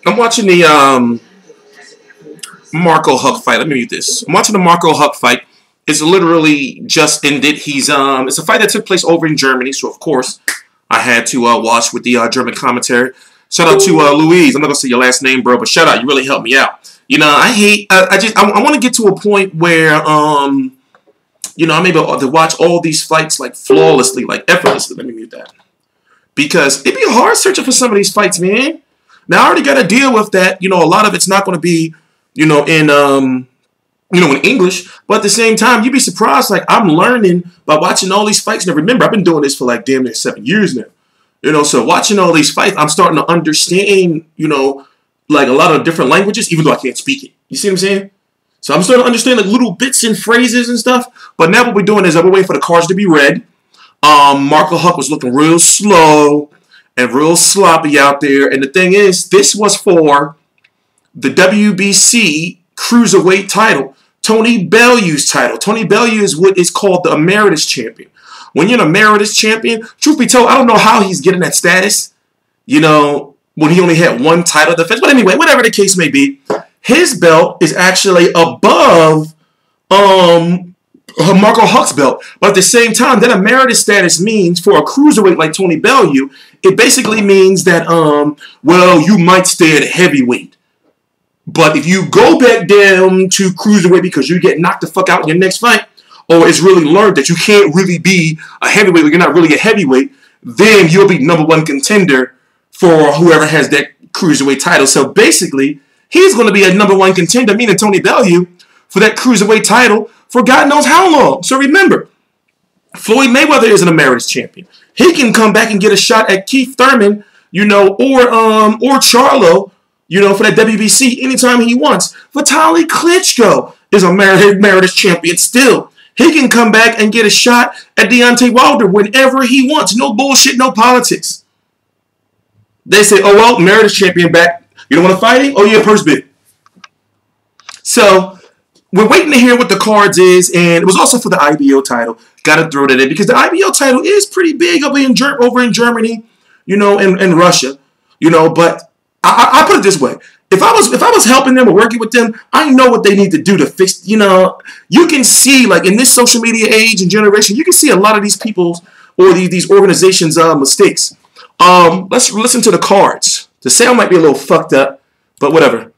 I'm watching the Marco Huck fight. Let me mute this. I'm watching the Marco Huck fight. It's literally just ended. It's a fight that took place over in Germany, so of course I had to watch with the German commentary. Shout out to Louise. I'm not gonna say your last name, bro, but shout out. You really helped me out. You know, I want to get to a point where you know, I'm able to watch all these fights like flawlessly, like effortlessly. Let me mute that. Because it'd be hard searching for some of these fights, man. Now I already got to deal with that. You know, a lot of it's not going to be, you know, in English. But at the same time, you'd be surprised. Like, I'm learning by watching all these fights. Now, remember, I've been doing this for like damn near 7 years now. You know, so watching all these fights, I'm starting to understand, you know, like a lot of different languages, even though I can't speak it. You see what I'm saying? So I'm starting to understand like little bits and phrases and stuff. But now what we're doing is we're waiting for the cards to be read. Marco Huck was looking real slow and real sloppy out there. And the thing is, this was for the WBC Cruiserweight title. Tony Bellew's title. Tony Bellew is what is called the Emeritus Champion. When you're an Emeritus Champion, truth be told, I don't know how he's getting that status, you know, when he only had one title defense. But anyway, whatever the case may be, his belt is actually above Marco Huck's belt. But at the same time, that Emeritus status means for a cruiserweight like Tony Bellew, it basically means that, well, you might stay at heavyweight. But if you go back down to cruiserweight because you get knocked the fuck out in your next fight, or it's really learned that you can't really be a heavyweight, or you're not really a heavyweight, then you'll be #1 contender for whoever has that cruiserweight title. So basically, he's going to be a #1 contender, meaning Tony Bellew, for that cruiserweight title for God knows how long. So remember, Floyd Mayweather is an Emeritus champion. He can come back and get a shot at Keith Thurman, you know, or Charlo, you know, for that WBC anytime he wants. Vitaly Klitschko is a Emeritus champion still. He can come back and get a shot at Deontay Wilder whenever he wants. No bullshit, no politics. They say, oh, well, Emeritus champion back. You don't want to fight him? Oh, yeah, purse bid. So we're waiting to hear what the cards is, and it was also for the IBO title. Got to throw that in because the IBO title is pretty big over in Germany, you know, and Russia, you know. But I put it this way: if I was helping them or working with them, I know what they need to do to fix. You know, you can see like in this social media age and generation, you can see a lot of these people's or these organizations' mistakes. Let's listen to the cards. The sound might be a little fucked up, but whatever.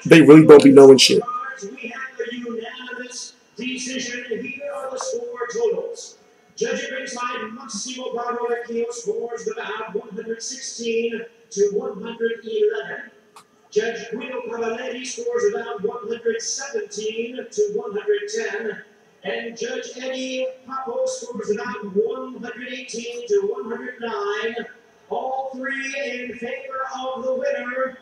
They really don't be knowing shit. We have a unanimous decision. Here are the score totals. Judging ringside, Massimo Barbarecchio scores the bout 116 to 111. Judge Guido Cavaletti scores about 117 to 110. And Judge Eddie Papo scores about 118 to 109. All three in favor of the winner.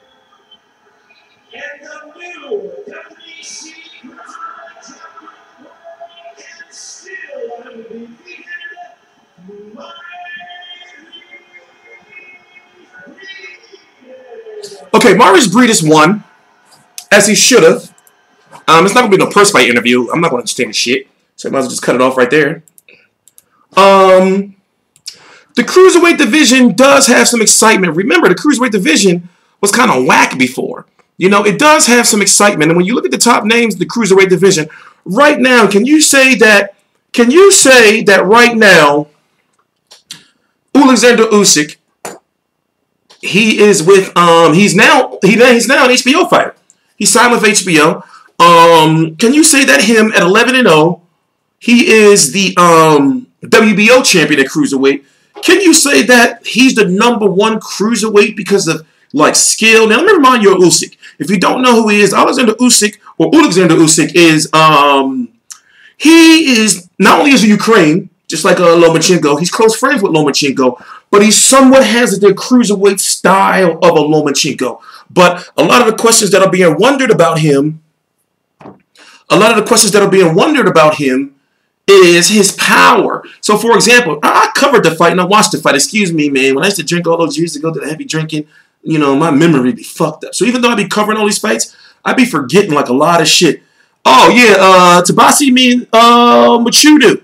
And the new WBC Cruiserweight Champion and still undefeated, Briedis. Okay, Mairis Briedis won, as he should have. It's not going to be no purse fight interview. I'm not going to understand the shit. So I might as well just cut it off right there. The Cruiserweight division does have some excitement. Remember, the Cruiserweight division was kind of whack before. You know, it does have some excitement. And when you look at the top names of the Cruiserweight division, right now, can you say that right now, Alexander Usyk, he is with, he's now an HBO fighter. He signed with HBO. Can you say that him at 11-0, he is the WBO champion at Cruiserweight? Can you say that he's the #1 Cruiserweight because of, like, skill? Now, let me remind you of Usyk. If you don't know who he is, Alexander Usyk is, he is, not only is in Ukraine, just like Lomachenko, he's close friends with Lomachenko, but he somewhat has the Cruiserweight style of a Lomachenko. But a lot of the questions that are being wondered about him, is his power. So, for example, I covered the fight and I watched the fight. Excuse me, man. When I used to drink all those years ago, that heavy drinking, you know, my memory be fucked up. So even though I be covering all these fights, I be forgetting like a lot of shit. Oh, yeah, Tabasi mean Machudu.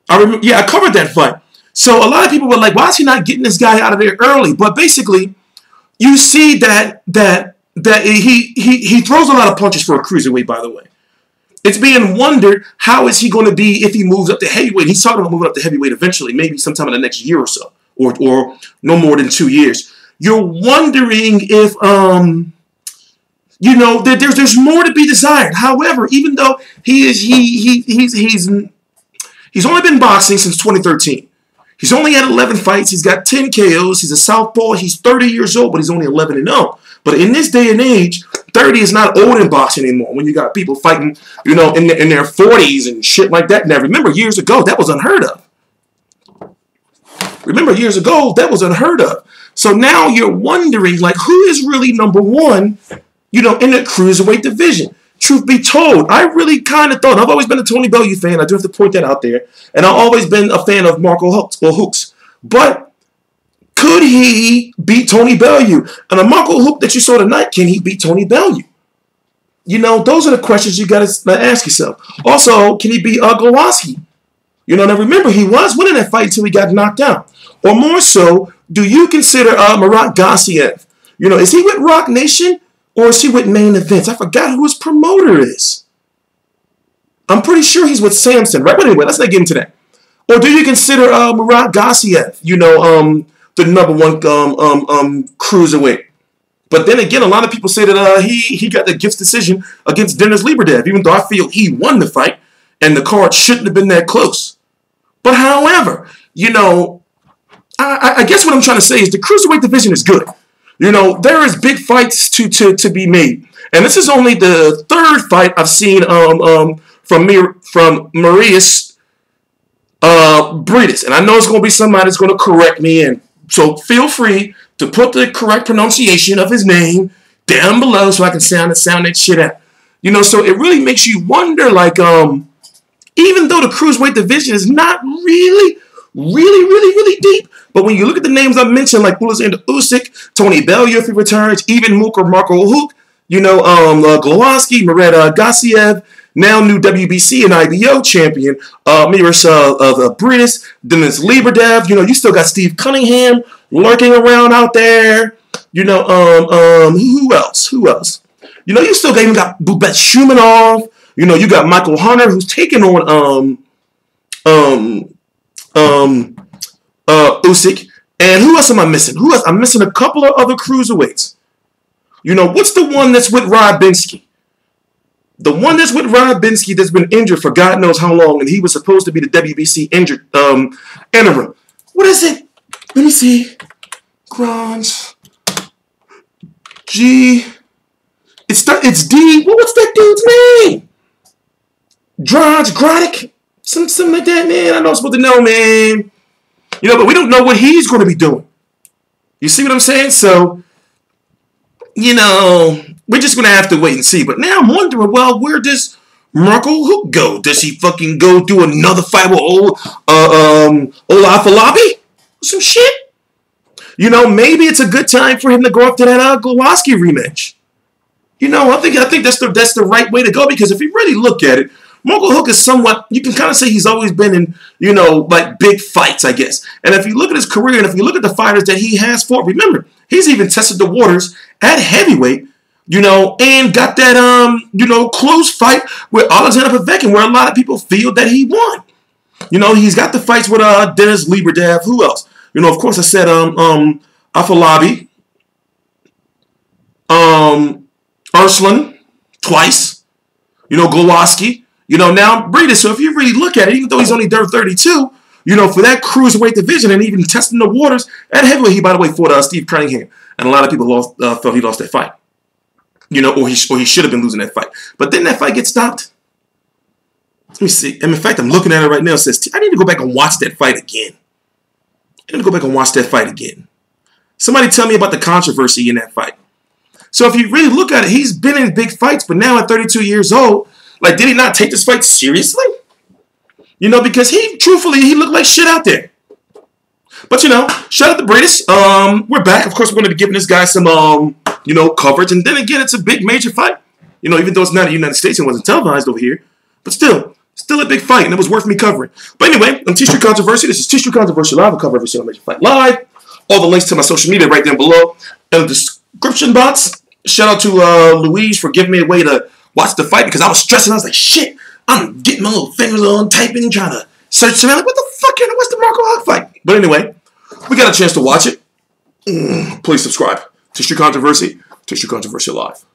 I covered that fight. So a lot of people were like, why is he not getting this guy out of there early? But basically, you see that he throws a lot of punches for a cruiserweight, by the way. It's being wondered, how is he going to be if he moves up to heavyweight? He's talking about moving up to heavyweight eventually, maybe sometime in the next year or so, or no more than 2 years. You're wondering if, you know, there's more to be desired. However, even though he's only been boxing since 2013. He's only had 11 fights. He's got 10 KOs. He's a southpaw. He's 30 years old, but he's only 11-0. But in this day and age, 30 is not old in boxing anymore. When you got people fighting, you know, in their 40s and shit like that. Now, remember, years ago, that was unheard of. So now you're wondering, like, who is really number one, you know, in the cruiserweight division? Truth be told, I really kind of thought, I've always been a Tony Bellew fan. I do have to point that out there. And I've always been a fan of Marco Hooks. But could he beat Tony Bellew? And a Marco Hook that you saw tonight, can he beat Tony Bellew? You know, those are the questions you got to ask yourself. Also, can he beat Glowacki? You know, now remember, he was winning that fight until he got knocked out. Or more so, do you consider Murat Gassiev? You know, is he with Rock Nation? Or is he with Main Events? I forgot who his promoter is. I'm pretty sure he's with Samson, right? But anyway, let's not get into that. Or do you consider Murat Gassiev, you know, the number one cruiserweight? But then again, a lot of people say that he got the gifts decision against Dennis Lieberdev, even though I feel he won the fight and the card shouldn't have been that close. But however, you know, I guess what I'm trying to say is the cruiserweight division is good. You know, there is big fights to be made. And this is only the third fight I've seen from Mairis Briedis. And I know it's going to be somebody that's going to correct me. And so feel free to put the correct pronunciation of his name down below so I can sound that shit out. You know, so it really makes you wonder, like, even though the cruiserweight division is not really deep, but when you look at the names I mentioned, like Usyk, Tony Bellew if he returns, even Marco Hook, you know, Glowacki, Murat Gassiev, now new WBC and IBO champion, Mairis Briedis, Dennis Lieberdev, you know, you still got Steve Cunningham lurking around out there, you know, who else? You know, you still even got Bubet Shumanov, you know, you got Michael Hunter who's taking on Usyk. And who else am I missing? I'm missing a couple of other cruiserweights. You know, what's the one that's with Rybinsky? The one that's with Rybinsky that's been injured for God knows how long, and he was supposed to be the WBC injured interim. What is it? Let me see. Grons. G. It's D. What's that dude's name? Groddick. Something like that, man. I know I'm supposed to know, man. You know, but we don't know what he's going to be doing. You see what I'm saying? So, you know, we're just going to have to wait and see. But now I'm wondering, well, where does Marco Hook go? Does he fucking go do another fight with Olafalabi? Some shit? You know, maybe it's a good time for him to go after that Glowacki rematch. You know, I think that's the right way to go, because if you really look at it, Marco Hook is somewhat, you can kind of say he's always been in, you know, like big fights, I guess. And if you look at his career and if you look at the fighters that he has fought, remember, he's even tested the waters at heavyweight, you know, and got that, you know, close fight with Alexander Povetkin, where a lot of people feel that he won. You know, he's got the fights with Dennis Lieberdev. Who else? You know, of course, I said Afolabi, Arslan, twice. You know, Glowacki. You know, now Briedis. So if you really look at it, even though he's only 32, you know, for that cruiserweight division and even testing the waters at heavyweight, he, by the way, fought Steve Cunningham. And a lot of people felt he lost that fight. You know, or he should have been losing that fight. But then that fight gets stopped. Let me see. And in fact, I'm looking at it right now. It says, I need to go back and watch that fight again. Somebody tell me about the controversy in that fight. So if you really look at it, he's been in big fights, but now at 32 years old, Like, did he not take this fight seriously? You know, because truthfully, he looked like shit out there. But, you know, shout out to Briedis. We're back. Of course, we're going to be giving this guy some, you know, coverage. And then again, it's a big, major fight. You know, even though it's not in the United States and wasn't televised over here. But still a big fight, and it was worth me covering. But anyway, on TstreeT Controversy, this is TstreeT Controversy Live. I cover every single major fight live. All the links to my social media right down below in the description box. Shout out to Louise for giving me a way to watch the fight because I was stressing. I was like, shit, I'm getting my little fingers on, typing, trying to search around. Like, what the fuck? What's the Marco Huck fight? But anyway, we got a chance to watch it. Please subscribe. TstreeT Controversy Live.